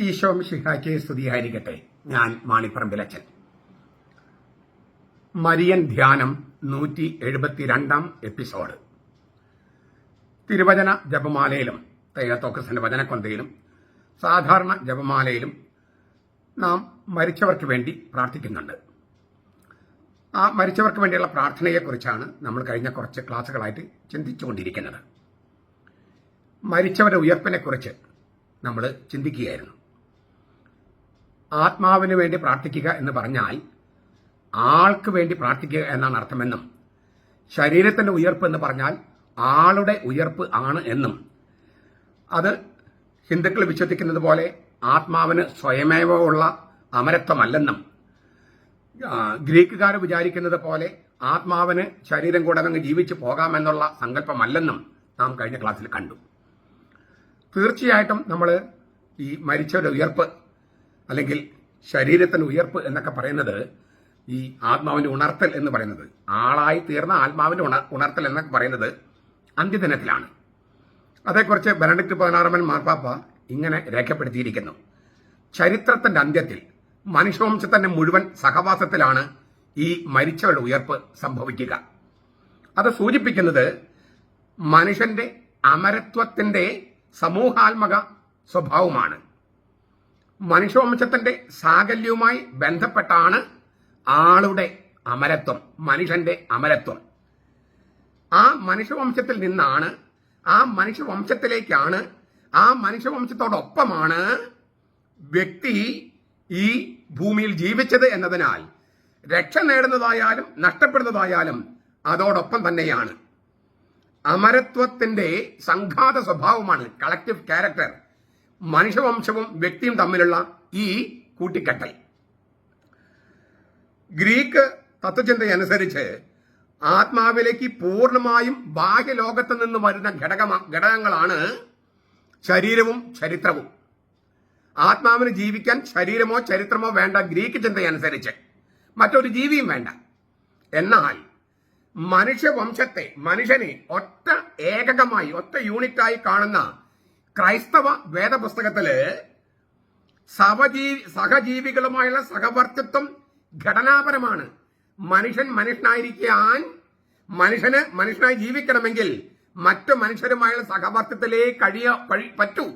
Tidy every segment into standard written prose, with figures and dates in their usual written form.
ഈശോ മിശിഹായ്ക്ക് സ്തുതിയായിരിക്കട്ടെ. ഞാൻ മാണിപ്പറമ്പിലച്ചൻ. മരിയൻ ധ്യാനം 172 എപ്പിസോഡ്. തിരുവചന ജപമാലയിലും തയ്യാത്തോക്രിസ്തന്റെ വചനക്കൊന്തയിലും സാധാരണ ജപമാലയിലും നാം മരിച്ചവർക്ക് വേണ്ടി പ്രാർത്ഥിക്കുന്നുണ്ട്. ആ മരിച്ചവർക്ക് വേണ്ടിയുള്ള പ്രാർത്ഥനയെക്കുറിച്ചാണ് നമ്മൾ കഴിഞ്ഞ കുറച്ച് ക്ലാസ്സുകളായിട്ട് ചിന്തിച്ചുകൊണ്ടിരിക്കുന്നത്. മരിച്ചവരുടെ ഉയർപ്പിനെക്കുറിച്ച് നമ്മൾ ചിന്തിക്കുകയായിരുന്നു. ആത്മാവിന് വേണ്ടി പ്രാർത്ഥിക്കുക എന്ന് പറഞ്ഞാൽ ആൾക്ക് വേണ്ടി പ്രാർത്ഥിക്കുക എന്നാണ് അർത്ഥമെന്നും, ശരീരത്തിന്റെ ഉയർപ്പ് എന്ന് പറഞ്ഞാൽ ആളുടെ ഉയർപ്പ് ആണ് എന്നും, അത് ഹിന്ദുക്കൾ വിശ്വസിക്കുന്നത് പോലെ ആത്മാവിന് സ്വയമേവ ഉള്ള അമരത്വമല്ലെന്നും, ഗ്രീക്കുകാർ വിചാരിക്കുന്നത് പോലെ ആത്മാവിന് ശരീരം കൂടെ അങ്ങ് ജീവിച്ചു പോകാമെന്നുള്ള സങ്കല്പമല്ലെന്നും നാം കഴിഞ്ഞ ക്ലാസ്സിൽ കണ്ടു. തീർച്ചയായിട്ടും നമ്മൾ ഈ മരിച്ചവരുടെ ഉയർപ്പ് അല്ലെങ്കിൽ ശരീരത്തിന്റെ ഉയർപ്പ് എന്നൊക്കെ പറയുന്നത്, ഈ ആത്മാവിന്റെ ഉണർത്തൽ എന്ന് പറയുന്നത്, ആളായി തീർന്ന ആത്മാവിന്റെ ഉണർത്തൽ എന്നൊക്കെ പറയുന്നത് അന്ത്യദിനത്തിലാണ്. അതേക്കുറിച്ച് ബെനഡിക്ട് 16 മാർപ്പാപ്പ ഇങ്ങനെ രേഖപ്പെടുത്തിയിരിക്കുന്നു: ചരിത്രത്തിന്റെ അന്ത്യത്തിൽ മനുഷ്യവംശത്തിന്റെ മുഴുവൻ സഹവാസത്തിലാണ് ഈ മരിച്ചവരുടെ ഉയർപ്പ് സംഭവിക്കുക. അത് സൂചിപ്പിക്കുന്നത് മനുഷ്യന്റെ അമരത്വത്തിന്റെ സമൂഹാത്മക സ്വഭാവമാണ്. മനുഷ്യവംശത്തിന്റെ സാകല്യവുമായി ബന്ധപ്പെട്ടാണ് ആളുടെ അമരത്വം, മനുഷ്യന്റെ അമരത്വം. ആ മനുഷ്യവംശത്തിൽ നിന്നാണ്, ആ മനുഷ്യവംശത്തിലേക്കാണ്, ആ മനുഷ്യവംശത്തോടൊപ്പമാണ് വ്യക്തി ഈ ഭൂമിയിൽ ജീവിച്ചത് എന്നതിനാൽ രക്ഷ നേടുന്നതായാലും നഷ്ടപ്പെടുന്നതായാലും അതോടൊപ്പം തന്നെയാണ്. അമരത്വത്തിന്റെ സംഘാത സ്വഭാവമാണ്, കളക്റ്റീവ് ക്യാരക്ടർ, മനുഷ്യവംശവും വ്യക്തിയും തമ്മിലുള്ള ഈ കൂട്ടിക്കെട്ടൽ. ഗ്രീക്ക് തത്വചിന്തയനുസരിച്ച് ആത്മാവിലേക്ക് പൂർണ്ണമായും ബാഹ്യലോകത്ത് നിന്ന് വരുന്ന ഘടകങ്ങളാണ് ശരീരവും ചരിത്രവും. ആത്മാവിന് ജീവിക്കാൻ ശരീരമോ ചരിത്രമോ വേണ്ട ഗ്രീക്ക് ചിന്തയനുസരിച്ച്, മറ്റൊരു ജീവിയും വേണ്ട. എന്നാൽ മനുഷ്യവംശത്തെ, മനുഷ്യനെ ഒറ്റ ഏകകമായി, ഒറ്റ യൂണിറ്റായി കാണുന്ന ക്രൈസ്തവ വേദപുസ്തകത്തില് സഹജീവികളുമായുള്ള സഹവർത്തിത്വം ഘടനാപരമാണ്. മനുഷ്യൻ മനുഷ്യനായിരിക്കാൻ, മനുഷ്യന് മനുഷ്യനായി ജീവിക്കണമെങ്കിൽ മറ്റു മനുഷ്യരുമായുള്ള സഹവർത്തിത്വത്തിലേ പറ്റൂ.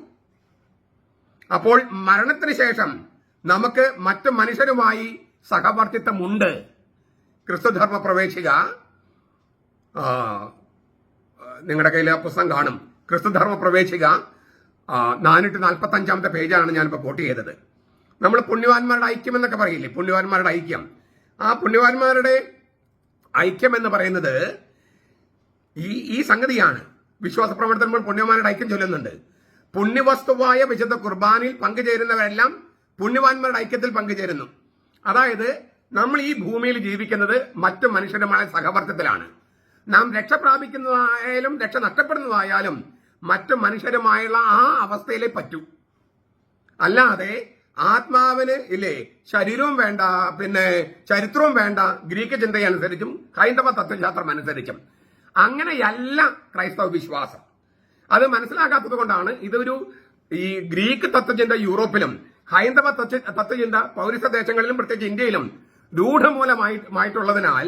അപ്പോൾ മരണത്തിന് ശേഷം നമുക്ക് മറ്റു മനുഷ്യരുമായി സഹവർത്തിത്വമുണ്ട്. ക്രിസ്തുധർമ്മ പ്രവേശിക, നിങ്ങളുടെ കയ്യിൽ ആ പുസ്തകം കാണും. ക്രിസ്തുധർമ്മ പ്രവേശിക 445 പേജാണ് ഞാനിപ്പോൾ കോട്ട് ചെയ്തത്. നമ്മൾ പുണ്യവാന്മാരുടെ ഐക്യം എന്നൊക്കെ പറയില്ലേ, പുണ്യവാന്മാരുടെ ഐക്യം. ആ പുണ്യവാന്മാരുടെ ഐക്യം എന്ന് പറയുന്നത് ഈ സംഗതിയാണ്. വിശ്വാസ പ്രവർത്തനങ്ങൾ പുണ്യവാന്മാരുടെ ഐക്യം ചൊല്ലുന്നുണ്ട്. പുണ്യവസ്തുവായ വിശുദ്ധ കുർബാനയിൽ പങ്കുചേരുന്നവരെല്ലാം പുണ്യവാന്മാരുടെ ഐക്യത്തിൽ പങ്കുചേരുന്നു. അതായത് നമ്മൾ ഈ ഭൂമിയിൽ ജീവിക്കുന്നത് മറ്റു മനുഷ്യരുമായ സഹവർത്തത്തിലാണ്. നാം രക്ഷ പ്രാപിക്കുന്നതായാലും രക്ഷ നഷ്ടപ്പെടുന്നതായാലും മറ്റു മനുഷ്യരുമായുള്ള ആ അവസ്ഥയിലേ പറ്റൂ. അല്ലാതെ ആത്മാവിന് ഇല്ലേ ശരീരവും വേണ്ട, പിന്നെ ചരിത്രവും വേണ്ട, ഗ്രീക്ക് ചിന്തയനുസരിച്ചും ഹൈന്ദവ തത്വശാസ്ത്രം അനുസരിച്ചും. അങ്ങനെയല്ല ക്രൈസ്തവ വിശ്വാസം. അത് മനസ്സിലാക്കാത്തത് കൊണ്ടാണ് ഇതൊരു, ഈ ഗ്രീക്ക് തത്വചിന്ത യൂറോപ്പിലും ഹൈന്ദവ തത്വചിന്ത പൗരസ്ത്യ ദേശങ്ങളിലും പ്രത്യേകിച്ച് ഇന്ത്യയിലും രൂഢമൂലമായിട്ടുള്ളതിനാൽ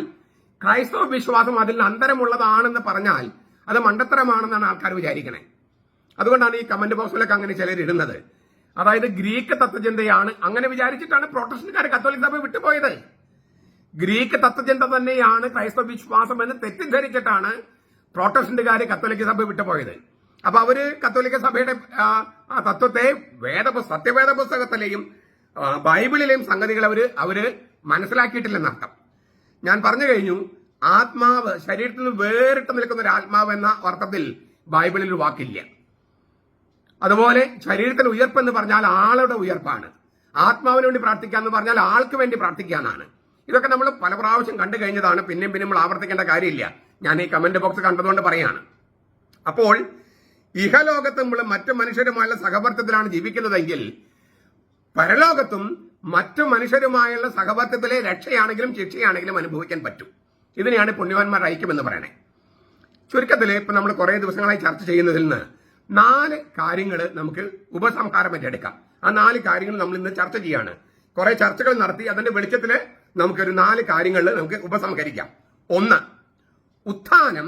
ക്രൈസ്തവ വിശ്വാസം അതിൽ അന്തരമുള്ളതാണെന്ന് പറഞ്ഞാൽ അത് മണ്ടത്തരമാണെന്നാണ് ആൾക്കാർ വിചാരിക്കണേ. അതുകൊണ്ടാണ് ഈ കമന്റ് ബോക്സിലൊക്കെ അങ്ങനെ ചിലർ ഇടുന്നത്. അതായത് ഗ്രീക്ക് തത്വചിന്തയാണ്, അങ്ങനെ വിചാരിച്ചിട്ടാണ് പ്രൊട്ടസ്റ്റന്റുകാർ കത്തോലിക്ക സഭ വിട്ടുപോയത്. ഗ്രീക്ക് തത്വചിന്ത തന്നെയാണ് ക്രൈസ്തവ വിശ്വാസം എന്ന് തെറ്റിദ്ധരിച്ചിട്ടാണ് പ്രൊട്ടസ്റ്റന്റുകാർ കത്തോലിക്ക സഭ വിട്ടുപോയത്. അപ്പൊ അവര് കത്തോലിക്ക സഭയുടെ തത്വത്തെ സത്യവേദ പുസ്തകത്തിലെയും ബൈബിളിലെയും സംഗതികൾ അവര് മനസ്സിലാക്കിയിട്ടില്ലെന്നർത്ഥം. ഞാൻ പറഞ്ഞു കഴിഞ്ഞു, ആത്മാവ് ശരീരത്തിൽ നിന്ന് വേറിട്ട് നിൽക്കുന്ന ഒരു ആത്മാവ് എന്ന അർത്ഥത്തിൽ ബൈബിളിൽ ഒരു വാക്കില്ല. അതുപോലെ ശരീരത്തിന്റെ ഉയർപ്പ് എന്ന് പറഞ്ഞാൽ ആളുടെ ഉയർപ്പാണ്. ആത്മാവിന് വേണ്ടി പ്രാർത്ഥിക്കുക എന്ന് പറഞ്ഞാൽ ആൾക്ക് വേണ്ടി പ്രാർത്ഥിക്കാനാണ്. ഇതൊക്കെ നമ്മൾ പല പ്രാവശ്യം കണ്ടു കഴിഞ്ഞതാണ്, പിന്നെയും നമ്മൾ ആവർത്തിക്കേണ്ട കാര്യമില്ല. ഞാൻ ഈ കമന്റ് ബോക്സ് കണ്ടതുകൊണ്ട് പറയാണ്. അപ്പോൾ ഇഹലോകത്ത് നമ്മൾ മറ്റു മനുഷ്യരുമായുള്ള സഹവർത്തത്തിലാണ് ജീവിക്കുന്നതെങ്കിൽ പരലോകത്തും മറ്റു മനുഷ്യരുമായുള്ള സഹവർത്തത്തിലെ രക്ഷയാണെങ്കിലും ശിക്ഷയാണെങ്കിലും അനുഭവിക്കാൻ പറ്റും. ഇതിനെയാണ് പുണ്യവാന്മാരുടെ ഐക്യം എന്ന് പറയണേ. ചുരുക്കത്തിൽ ഇപ്പൊ നമ്മൾ കുറെ ദിവസങ്ങളായി ചർച്ച ചെയ്യുന്നതിൽ നിന്ന് 4 കാര്യങ്ങൾ നമുക്ക് ഉപസംഹാരമായിട്ട് എടുക്കാം. ആ 4 കാര്യങ്ങൾ നമ്മൾ ഇന്ന് ചർച്ച ചെയ്യാണ്. കുറെ ചർച്ചകൾ നടത്തി അതിന്റെ വെളിച്ചത്തില് നമുക്കൊരു 4 കാര്യങ്ങൾ നമുക്ക് ഉപസംഹരിക്കാം. 1, ഉത്ഥാനം,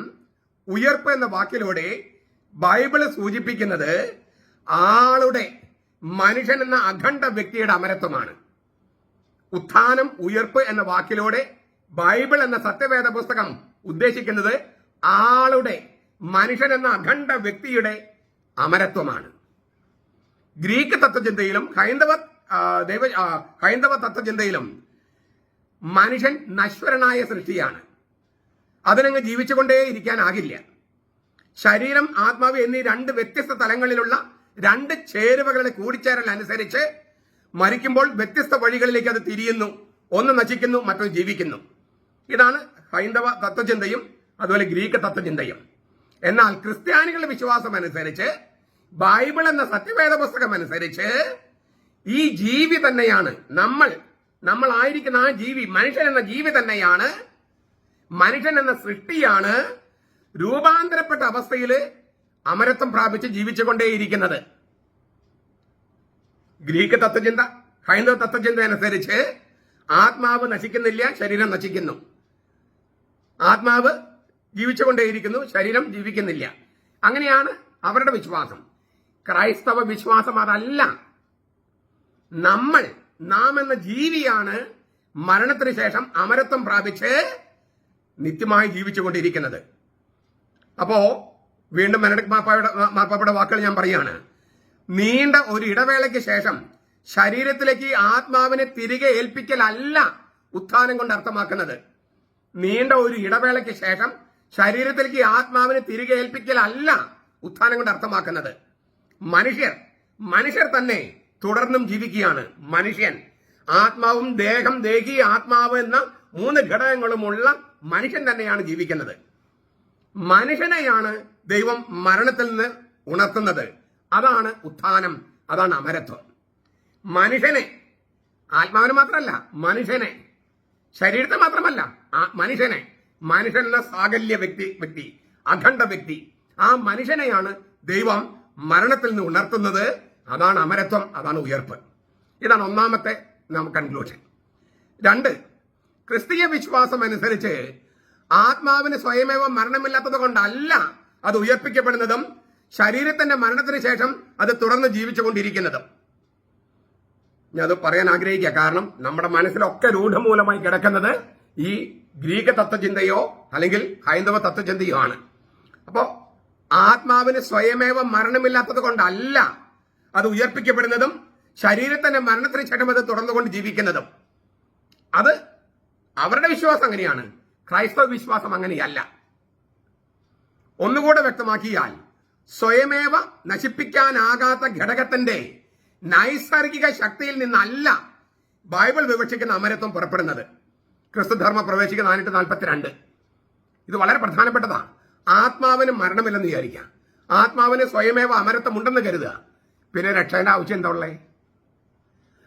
ഉയർപ്പ് എന്ന വാക്കിലൂടെ ബൈബിള് സൂചിപ്പിക്കുന്നത് ആളുടെ, മനുഷ്യൻ എന്ന അഖണ്ഡ വ്യക്തിയുടെ അമരത്വമാണ്. ഉത്ഥാനം, ഉയർപ്പ് എന്ന വാക്കിലൂടെ ബൈബിൾ എന്ന സത്യവേദ പുസ്തകം ഉദ്ദേശിക്കുന്നത് ആളുടെ, മനുഷ്യൻ എന്ന അഖണ്ഡ വ്യക്തിയുടെ അമരത്വമാണ്. ഗ്രീക്ക് തത്വചിന്തയിലും ഹൈന്ദവ തത്വചിന്തയിലും മനുഷ്യൻ നശ്വരനായ സൃഷ്ടിയാണ്. അതിനങ്ങ് ജീവിച്ചുകൊണ്ടേയിരിക്കാനാകില്ല. ശരീരം, ആത്മാവ് എന്നീ 2 വ്യത്യസ്ത തലങ്ങളിലുള്ള 2 ചേരുവകളുടെ കൂടിച്ചേരൽ അനുസരിച്ച് മരിക്കുമ്പോൾ വ്യത്യസ്ത വഴികളിലേക്ക് അത് തിരിയുന്നു. ഒന്ന് നശിക്കുന്നു, മറ്റൊന്ന് ജീവിക്കുന്നു. ഇതാണ് ഹൈന്ദവ തത്വചിന്തയും അതുപോലെ ഗ്രീക്ക് തത്വചിന്തയും. എന്നാൽ ക്രിസ്ത്യാനികളുടെ വിശ്വാസം അനുസരിച്ച്, ബൈബിൾ എന്ന സത്യവേദ പുസ്തകം അനുസരിച്ച് ഈ ജീവി തന്നെയാണ് നമ്മളായിരിക്കുന്ന ആ ജീവി, മനുഷ്യൻ എന്ന ജീവി തന്നെയാണ്, മനുഷ്യൻ എന്ന സൃഷ്ടിയാണ് രൂപാന്തരപ്പെട്ട അവസ്ഥയിൽ അമരത്വം പ്രാപിച്ച് ജീവിച്ചുകൊണ്ടേയിരിക്കുന്നത്. ഗ്രീക്ക് തത്വചിന്ത, ഹൈന്ദവ തത്വചിന്ത അനുസരിച്ച് ആത്മാവ് നശിക്കുന്നില്ല, ശരീരം നശിക്കുന്നു. ആത്മാവ് ജീവിച്ചുകൊണ്ടേയിരിക്കുന്നു, ശരീരം ജീവിക്കുന്നില്ല. അങ്ങനെയാണ് അവരുടെ വിശ്വാസം. ക്രൈസ്തവ വിശ്വാസം അതല്ല. നാം എന്ന ജീവിയാണ് മരണത്തിന് ശേഷം അമരത്വം പ്രാപിച്ച് നിത്യമായി ജീവിച്ചുകൊണ്ടിരിക്കുന്നത്. അപ്പോ വീണ്ടും ബെനഡിക്ട് മാർപ്പാപ്പയുടെ വാക്കുകൾ ഞാൻ പറയാണ്. നീണ്ട ഒരു ഇടവേളയ്ക്ക് ശേഷം ശരീരത്തിലേക്ക് ആത്മാവിനെ തിരികെ ഏൽപ്പിക്കലല്ല ഉത്ഥാനം കൊണ്ട് അർത്ഥമാക്കുന്നത്. നീണ്ട ഒരു ഇടവേളയ്ക്ക് ശേഷം ശരീരത്തിലേക്ക് ആത്മാവിനെ തിരികെ ഏൽപ്പിക്കലല്ല ഉത്ഥാനം കൊണ്ട് അർത്ഥമാക്കുന്നത്. മനുഷ്യർ തന്നെ തുടർന്നും ജീവിക്കുകയാണ്. മനുഷ്യൻ, ആത്മാവും ദേഹം, ദേഹി, ആത്മാവ് എന്ന 3 ഘടകങ്ങളുമുള്ള മനുഷ്യൻ തന്നെയാണ് ജീവിക്കുന്നത്. മനുഷ്യനെയാണ് ദൈവം മരണത്തിൽ നിന്ന് ഉണർത്തുന്നത്. അതാണ് ഉത്ഥാനം, അതാണ് അമരത്വം. മനുഷ്യനെ, ആത്മാവിനെ മാത്രമല്ല, മനുഷ്യനെ, ശരീരത്തെ മാത്രമല്ല, മനുഷ്യൻ എന്ന സാകല്യ വ്യക്തി, അഖണ്ഡ വ്യക്തി, ആ മനുഷ്യനെയാണ് ദൈവം മരണത്തിൽ നിന്ന് ഉണർത്തുന്നത്. അതാണ് അമരത്വം, അതാണ് ഉയർപ്പ്. ഇതാണ് ഒന്നാമത്തെ കൺക്ലൂഷൻ. 2, ക്രിസ്തീയ വിശ്വാസം അനുസരിച്ച് ആത്മാവിന് സ്വയമേവ മരണമില്ലാത്തത് കൊണ്ടല്ല അത് ഉയർപ്പിക്കപ്പെടുന്നതും ശരീരത്തിന്റെ മരണത്തിന് ശേഷം അത് തുടർന്ന് ജീവിച്ചുകൊണ്ടിരിക്കുന്നതും. ഞാൻ അത് പറയാൻ ആഗ്രഹിക്കുക. കാരണം നമ്മുടെ മനസ്സിലൊക്കെ രൂഢമൂലമായി കിടക്കുന്നത് ഈ ഗ്രീക്ക് തത്വചിന്തയോ അല്ലെങ്കിൽ ഹൈന്ദവ തത്വചിന്തയോ ആണ്. അപ്പോ ആത്മാവിന് സ്വയമേവ മരണമില്ലാത്തത് കൊണ്ടല്ല അത് ഉയർപ്പിക്കപ്പെടുന്നതും ശരീരത്തിന്റെ മരണത്തിന് ശേഷം അത് തുടർന്നുകൊണ്ട് ജീവിക്കുന്നതും. അത് അവരുടെ വിശ്വാസം അങ്ങനെയാണ്. ക്രൈസ്തവ വിശ്വാസം അങ്ങനെയല്ല. ഒന്നുകൂടെ വ്യക്തമാക്കിയാൽ, സ്വയമേവ നശിപ്പിക്കാനാകാത്ത ഘടകത്തിന്റെ നൈസർഗിക ശക്തിയിൽ നിന്നല്ല ബൈബിൾ വിവക്ഷിക്കുന്ന അമരത്വം പുറപ്പെടുന്നത്. ക്രിസ്തുധർമ്മ പ്രവേശിക 442. ഇത് വളരെ പ്രധാനപ്പെട്ടതാ. ആത്മാവിന് മരണമില്ലെന്ന് വിചാരിക്കാം, ആത്മാവിന് സ്വയമേവ അമരത്വം ഉണ്ടെന്ന് കരുതുക, പിന്നെ രക്ഷയുടെ ആവശ്യം എന്താ ഉള്ളേ?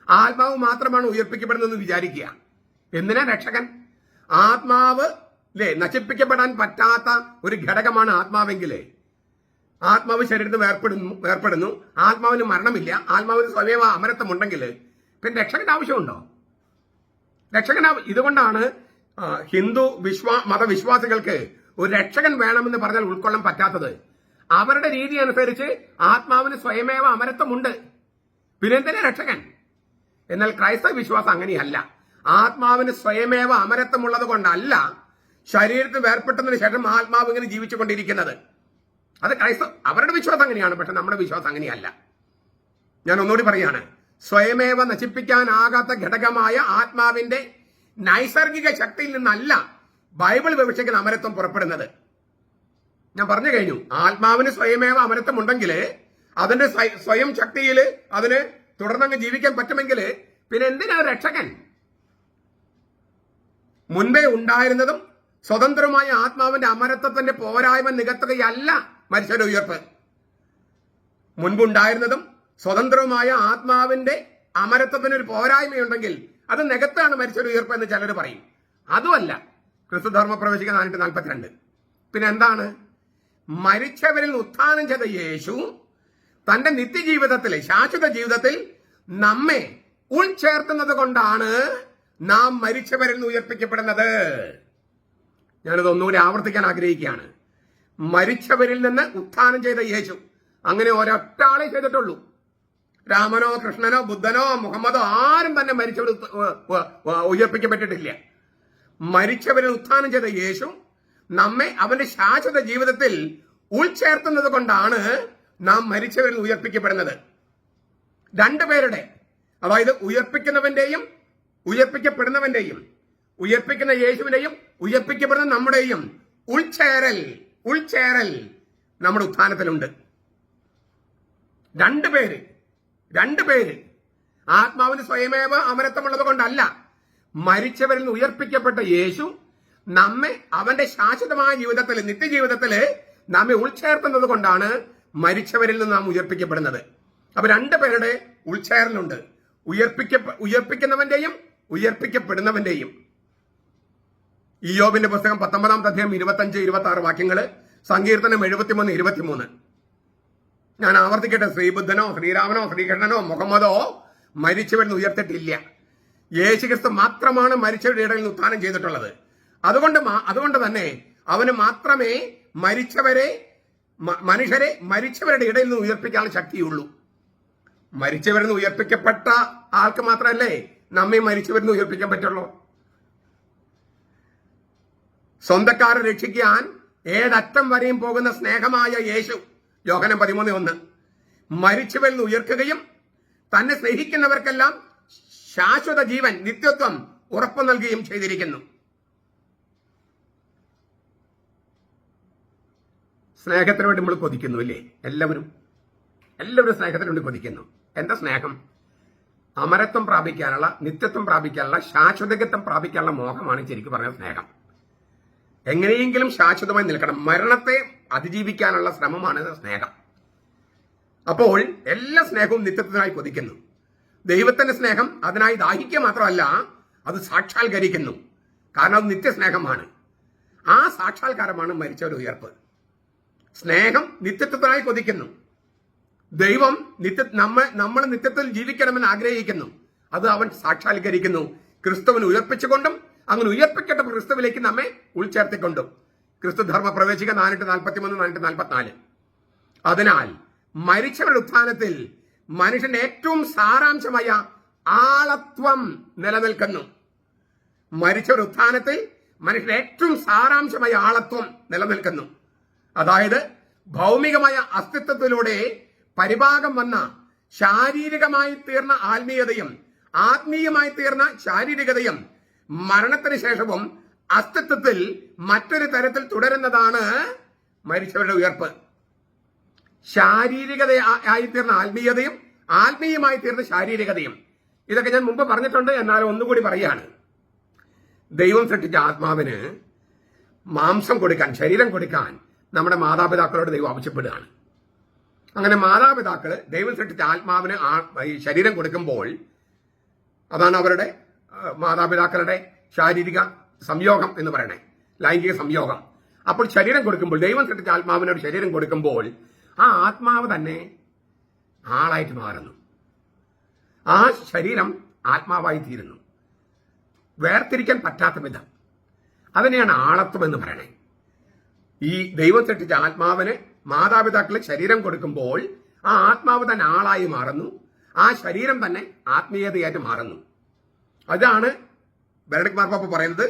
ആത്മാവ് മാത്രമാണ് ഉയർപ്പിക്കപ്പെടുന്നതെന്ന് വിചാരിക്കുക. എന്തിനാ രക്ഷകൻ? ആത്മാവ് നശിപ്പിക്കപ്പെടാൻ പറ്റാത്ത ഒരു ഘടകമാണ് ആത്മാവെങ്കിലേ. ആത്മാവ് ശരീരത്തിൽ വേർപ്പെടുന്നു, ആത്മാവിന് മരണമില്ല, ആത്മാവിന് സ്വയമേവ അമരത്വം ഉണ്ടെങ്കിൽ പിന്നെ രക്ഷകന്റെ ആവശ്യമുണ്ടോ? ഇതുകൊണ്ടാണ് ഹിന്ദു മതവിശ്വാസികൾക്ക് ഒരു രക്ഷകൻ വേണമെന്ന് പറഞ്ഞാൽ ഉൾക്കൊള്ളാൻ പറ്റാത്തത്. അവരുടെ രീതി അനുസരിച്ച് ആത്മാവിന് സ്വയമേവ അമരത്വമുണ്ട്, പിന്നെന്തിനാ രക്ഷകൻ? എന്നാൽ ക്രൈസ്തവ വിശ്വാസം അങ്ങനെയല്ല. ആത്മാവിന് സ്വയമേവ അമരത്വമുള്ളത് കൊണ്ടല്ല ശരീരത്തിൽ വേർപ്പെട്ടതിന് ശേഷം ആത്മാവ് ഇങ്ങനെ ജീവിച്ചുകൊണ്ടിരിക്കുന്നത്. അത് അവരുടെ വിശ്വാസം അങ്ങനെയാണ്. പക്ഷെ നമ്മുടെ വിശ്വാസം അങ്ങനെയല്ല. ഞാൻ ഒന്നുകൂടി പറയാണ്. സ്വയമേവ നശിപ്പിക്കാനാകാത്ത ഘടകമായ ആത്മാവിന്റെ നൈസർഗിക ശക്തിയിൽ നിന്നല്ല ബൈബിൾ വിവക്ഷിക്കുന്ന അമരത്വം പുറപ്പെടുന്നത്. ഞാൻ പറഞ്ഞു കഴിഞ്ഞു. ആത്മാവിന് സ്വയമേവ അമരത്വം ഉണ്ടെങ്കിൽ അതിന്റെ സ്വയം ശക്തിയിൽ അതിന് തുടർന്നങ്ങ് ജീവിക്കാൻ പറ്റുമെങ്കിൽ പിന്നെ എന്തിനാ രക്ഷകൻ? മുൻപേ ഉണ്ടായിരുന്നതും സ്വതന്ത്രമായ ആത്മാവിന്റെ അമരത്വത്തിന്റെ പോരായ്മ നികത്തുകയല്ല മരിച്ചവരുടെ ഉയർപ്പ്. മുൻപുണ്ടായിരുന്നതും സ്വതന്ത്രവുമായ ആത്മാവിന്റെ അമരത്വത്തിന് ഒരു പോരായ്മയുണ്ടെങ്കിൽ അത് നികത്താണ് മരിച്ചവരുടെ ഉയർപ്പ് എന്ന് ചിലർ പറയും. അതുമല്ല ക്രിസ്തുധർമ്മ പ്രവേശിക 442. പിന്നെ എന്താണ്? മരിച്ചവരിൽ ഉത്ഥാനം ചെയ്ത യേശു തന്റെ നിത്യജീവിതത്തിലെ ശാശ്വത ജീവിതത്തിൽ നമ്മെ ഉൾച്ചേർത്തുന്നത് കൊണ്ടാണ് നാം മരിച്ചവരിൽ നിന്ന് ഉയർപ്പിക്കപ്പെടുന്നത്. ഞാനത് ഒന്നുകൂടി ആവർത്തിക്കാൻ ആഗ്രഹിക്കുകയാണ്. മരിച്ചവരിൽ നിന്ന് ഉത്ഥാനം ചെയ്ത യേശു, അങ്ങനെ ഒരൊറ്റ ആളെ ചെയ്തിട്ടുള്ളൂ. രാമനോ കൃഷ്ണനോ ബുദ്ധനോ മുഹമ്മദോ ആരും തന്നെ മരിച്ചവർ ഉയർപ്പിക്കപ്പെട്ടിട്ടില്ല. മരിച്ചവരിൽ ഉത്ഥാനം ചെയ്ത യേശു നമ്മെ അവന്റെ ശാശ്വത ജീവിതത്തിൽ ഉൾച്ചേർത്തുന്നത് കൊണ്ടാണ് നാം മരിച്ചവരിൽ ഉയർപ്പിക്കപ്പെടുന്നത്. രണ്ടുപേരുടെ, അതായത് ഉയർപ്പിക്കുന്നവന്റെയും ഉയർപ്പിക്കപ്പെടുന്നവന്റെയും, ഉയർപ്പിക്കുന്ന യേശുവിന്റെയും ഉയർപ്പിക്കപ്പെടുന്ന നമ്മുടെയും ഉൾച്ചേരൽ നമ്മുടെ ഉത്ഥാനത്തിലുണ്ട്. രണ്ടുപേര് ആത്മാവിന് സ്വയമേവ അമരത്വമുള്ളത് കൊണ്ടല്ല, മരിച്ചവരിൽ ഉയർപ്പിക്കപ്പെട്ട യേശു നമ്മെ അവന്റെ ശാശ്വതമായ ജീവിതത്തിൽ, നിത്യജീവിതത്തില് നമ്മെ ഉൾച്ചേർത്തുന്നത് കൊണ്ടാണ് മരിച്ചവരിൽ നിന്ന് നാം ഉയർപ്പിക്കപ്പെടുന്നത്. അപ്പൊ രണ്ടുപേരുടെ ഉൾച്ചേരലുണ്ട്, ഉയർപ്പിക്കുന്നവന്റെയും ഉയർപ്പിക്കപ്പെടുന്നവന്റെയും. ഇയ്യോബിന്റെ പുസ്തകം 19-ാം അധ്യായം 25-26 വാക്യങ്ങള്, സങ്കീർത്തനം 73-23. ഞാൻ ആവർത്തിക്കട്ടെ, ശ്രീബുദ്ധനോ ശ്രീരാമനോ ശ്രീകൃഷ്ണനോ മുഹമ്മദോ മരിച്ചവരിൽ ഉയർത്തിട്ടില്ല. യേശുക്രിസ്തു മാത്രമാണ് മരിച്ചവരുടെ ഇടയിൽ നിന്ന് ഉത്ഥാനം ചെയ്തിട്ടുള്ളത്. അതുകൊണ്ട് തന്നെ അവന് മാത്രമേ മനുഷ്യരെ മരിച്ചവരുടെ ഇടയിൽ നിന്ന് ഉയർപ്പിക്കാനുള്ള ശക്തിയുള്ളൂ. മരിച്ചവരിൽ നിന്ന് ഉയർപ്പിക്കപ്പെട്ട ആൾക്ക് മാത്രമല്ലേ നമ്മെ മരിച്ചവരിൽ നിന്ന് ഉയർപ്പിക്കാൻ പറ്റുള്ളൂ. സ്വന്തക്കാരെ രക്ഷിക്കാൻ ഏതറ്റം വരെയും പോകുന്ന സ്നേഹമായ യേശു, യോഹന്നാൻ 13:1, മരിച്ചവരിൽ നിന്ന് ഉയർക്കുകയും തന്നെ സ്നേഹിക്കുന്നവർക്കെല്ലാം ശാശ്വത ജീവൻ, നിത്യത്വം ഉറപ്പു നൽകുകയും ചെയ്തിരിക്കുന്നു. സ്നേഹത്തിന് വേണ്ടി നമ്മൾ കൊതിക്കുന്നു അല്ലേ? എല്ലാവരും സ്നേഹത്തിന് വേണ്ടി കൊതിക്കുന്നു. എന്താ സ്നേഹം? അമരത്വം പ്രാപിക്കാനുള്ള, നിത്യത്വം പ്രാപിക്കാനുള്ള, ശാശ്വതത്വം പ്രാപിക്കാനുള്ള മോഹമാണ് ശരിക്കും പറഞ്ഞ സ്നേഹം. എങ്ങനെയെങ്കിലും ശാശ്വതമായി നിൽക്കണം, മരണത്തെ അതിജീവിക്കാനുള്ള ശ്രമമാണ് സ്നേഹം. അപ്പോൾ എല്ലാ സ്നേഹവും നിത്യത്വത്തിനായി കൊതിക്കുന്നു. ദൈവത്തിന്റെ സ്നേഹം അതിനായി ദാഹിക്കുക മാത്രമല്ല, അത് സാക്ഷാത്കരിക്കുന്നു. കാരണം അത് നിത്യസ്നേഹമാണ്. ആ സാക്ഷാത്കാരമാണ് മരിച്ചവരുടെ ഉയർപ്പ്. സ്നേഹം നിത്യത്വത്തിനായി കൊതിക്കുന്നു. ദൈവം നമ്മൾ നിത്യത്തിൽ ജീവിക്കണമെന്ന് ആഗ്രഹിക്കുന്നു. അത് അവൻ സാക്ഷാത്കരിക്കുന്നു, ക്രിസ്തുവിനെ ഉയർപ്പിച്ചുകൊണ്ടും അങ്ങനെ ഉയർപ്പിക്കപ്പെട്ട ക്രിസ്തുവിലേക്ക് നമ്മെ ഉൾച്ചേർത്തിക്കൊണ്ടും. ക്രിസ്തു ധർമ്മ പ്രവേശിക 4:43-4:44. അതിനാൽ മരിച്ചവരുടെ ഉത്ഥാനത്തിൽ മനുഷ്യന്റെ ഏറ്റവും സാരാംശമായ ആളത്വം നിലനിൽക്കുന്നു. മരിച്ചവരുടെ ഉത്ഥാനത്തിൽ മനുഷ്യന്റെ ഏറ്റവും സാരാംശമായ ആളത്വം നിലനിൽക്കുന്നു. അതായത് ഭൗമികമായ അസ്തിത്വത്തിലൂടെ പരിഭാഗം വന്ന ശാരീരികമായി തീർന്ന ആത്മീയതയും ആത്മീയമായി തീർന്ന ശാരീരികതയും മരണത്തിന് ശേഷവും അസ്തിത്വത്തിൽ മറ്റൊരു തരത്തിൽ തുടരുന്നതാണ് മരിച്ചവരുടെ ഉയർപ്പ്. ശാരീരികതയായി തീർന്ന ആത്മീയതയും ആത്മീയമായി തീർന്ന ശാരീരികതയും, ഇതൊക്കെ ഞാൻ മുമ്പ് പറഞ്ഞിട്ടുണ്ട്, എന്നാലും ഒന്നുകൂടി പറയാണ്. ദൈവം സൃഷ്ടിച്ച ആത്മാവിന് മാംസം കൊടുക്കാൻ, ശരീരം കൊടുക്കാൻ നമ്മുടെ മാതാപിതാക്കളോട് ദൈവം ആവശ്യപ്പെടുകയാണ്. അങ്ങനെ മാതാപിതാക്കള് ദൈവം സൃഷ്ടിച്ച ആത്മാവിന് ഈ ശരീരം കൊടുക്കുമ്പോൾ, അതാണ് അവരുടെ മാതാപിതാക്കളുടെ ശാരീരിക സംയോഗം എന്ന് പറയണേ, ലൈംഗിക സംയോഗം. അപ്പോൾ ശരീരം കൊടുക്കുമ്പോൾ, ദൈവം സൃഷ്ടിച്ച ആത്മാവിനോട് ശരീരം കൊടുക്കുമ്പോൾ ആ ആത്മാവ് തന്നെ ആളായിട്ട് മാറുന്നു. ആ ശരീരം ആത്മാവായി തീരുന്നു, വേർതിരിക്കാൻ പറ്റാത്ത വിധം. അതിനെയാണ് ആളത്വം എന്ന് പറയണേ. ഈ ദൈവം സൃഷ്ടിച്ച ആത്മാവിന് മാതാപിതാക്കള് ശരീരം കൊടുക്കുമ്പോൾ ആ ആത്മാവ് തന്നെ ആളായി മാറുന്നു, ആ ശരീരം തന്നെ ആത്മീയതയായിട്ട് മാറുന്നു. അതാണ് ബെനഡിക്ട് മാർപ്പാപ്പ പറയുന്നത്,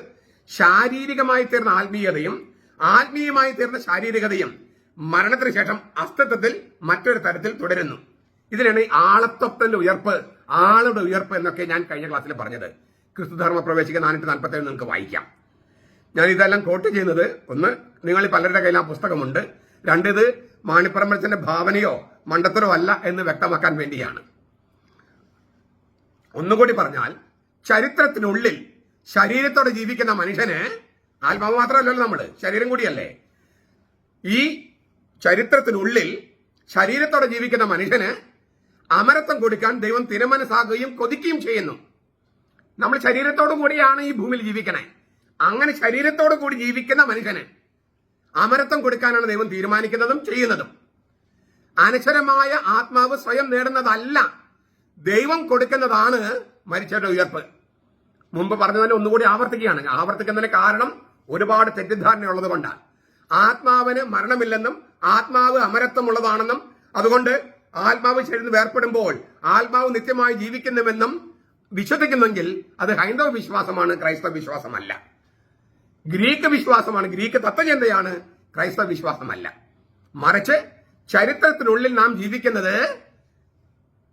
ശാരീരികമായി തീർന്ന ആത്മീയതയും ആത്മീയമായി തീർന്ന ശാരീരികതയും മരണത്തിന് ശേഷം അസ്തിത്വത്തിൽ മറ്റൊരു തരത്തിൽ തുടരുന്നു. ഇതിനാണ് ആളത്വത്തിന്റെ ഉയർപ്പ്, ആളുടെ ഉയർപ്പ് എന്നൊക്കെ ഞാൻ കഴിഞ്ഞ ക്ലാസ്സിൽ പറഞ്ഞത്. ക്രിസ്തുധർമ്മ പ്രവേശിക 4:47 നിങ്ങൾക്ക് വായിക്കാം. ഞാൻ ഇതെല്ലാം കോട്ട് ചെയ്യുന്നത്, ഒന്ന്, നിങ്ങളിൽ പലരുടെ കയ്യിൽ ആ പുസ്തകമുണ്ട്. രണ്ടിത് മാണിപ്പറമ്പലത്തിന്റെ ഭാവനയോ മണ്ടത്തരോ അല്ല എന്ന് വ്യക്തമാക്കാൻ വേണ്ടിയാണ്. ഒന്നുകൂടി പറഞ്ഞാൽ, ചരിത്രത്തിനുള്ളിൽ ശരീരത്തോടെ ജീവിക്കുന്ന മനുഷ്യന്, ആത്മാവ് മാത്രമല്ലല്ലോ നമ്മള്, ശരീരം കൂടിയല്ലേ, ഈ ചരിത്രത്തിനുള്ളിൽ ശരീരത്തോടെ ജീവിക്കുന്ന മനുഷ്യന് അമരത്വം കൊടുക്കാൻ ദൈവം തിരുമനസ്സാകുകയും കൊതിക്കുകയും ചെയ്യുന്നു. നമ്മൾ ശരീരത്തോടു കൂടിയാണ് ഈ ഭൂമിയിൽ ജീവിക്കണേ. അങ്ങനെ ശരീരത്തോടു കൂടി ജീവിക്കുന്ന മനുഷ്യന് അമരത്വം കൊടുക്കാനാണ് ദൈവം തീരുമാനിക്കുന്നതും ചെയ്യുന്നതും. അനശ്വരമായ ആത്മാവ് സ്വയം നേടുന്നതല്ല, ദൈവം കൊടുക്കുന്നതാണ് മരിച്ചവരുടെ ഉയർപ്പ്. മുമ്പ് പറഞ്ഞതിനെ ഒന്നുകൂടി ആവർത്തിക്കുകയാണ്. ആവർത്തിക്കുന്നതിന് കാരണം ഒരുപാട് തെറ്റിദ്ധാരണയുള്ളത് കൊണ്ടാണ്. ആത്മാവിന് മരണമില്ലെന്നും ആത്മാവ് അമരത്വമുള്ളതാണെന്നും അതുകൊണ്ട് ആത്മാവ് ശരീരത്തിൽ വേർപ്പെടുമ്പോൾ ആത്മാവ് നിത്യമായി ജീവിക്കുന്നുവെന്നും വിശ്വസിക്കുന്നെങ്കിൽ അത് ഹൈന്ദവ വിശ്വാസമാണ്, ക്രൈസ്തവ വിശ്വാസമല്ല. ഗ്രീക്ക് വിശ്വാസമാണ്, ഗ്രീക്ക് തത്വചിന്തയാണ്, ക്രൈസ്തവ വിശ്വാസമല്ല. മറിച്ച് ചരിത്രത്തിനുള്ളിൽ നാം ജീവിക്കുന്നത്